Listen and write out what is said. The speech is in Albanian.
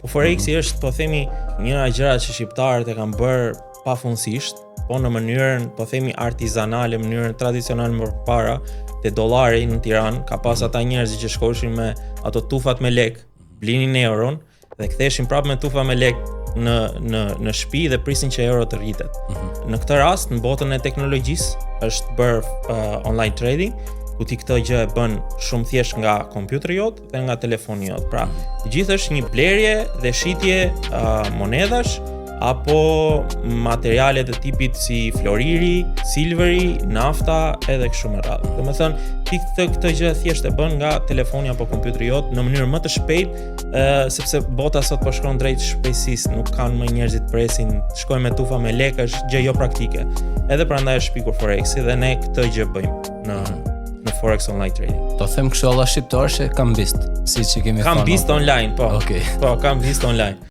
Po Forex është, po themi, njëra gjërat që shqiptarët e kanë bërë pafundësisht, po në mënyrën, po themi, artizanale, mënyrën tradicionale më parë, te dollari në Tiranë, ka pas ata njerëz që shkoshin me ato tufat me lek, blinin euron dhe ktheshin prapë me tufa me lek në shtëpi dhe prisin që euro të rritet. Në këtë rast, në botën e teknologjisë, është bërë online trading, ku ti këtë gjë e bën shumë thjesht nga kompjuteri jot dhe nga telefoni jot. Pra, gjithë është një blerje dhe shitje monedash apo materiale të tipit si floriri, silveri, nafta edhe kështu me radhë. Domethënë, ti këtë gjë thjesht e bën nga telefoni apo kompjuteri jot në mënyrë më të shpejtë, sepse bota sot po shkon drejt shpejtësisë, nuk kanë më njerëzit presin, shkojnë me tufa me lekë, është gjë jo praktike. Edhe prandaj është shpikur Forexi dhe ne këtë gjë bëjmë në Forex online trading. Do them kështu alla shqiptarë që kam bist, siç e kemi thënë. Kam bist online, po. Okej. Po, kam bist online.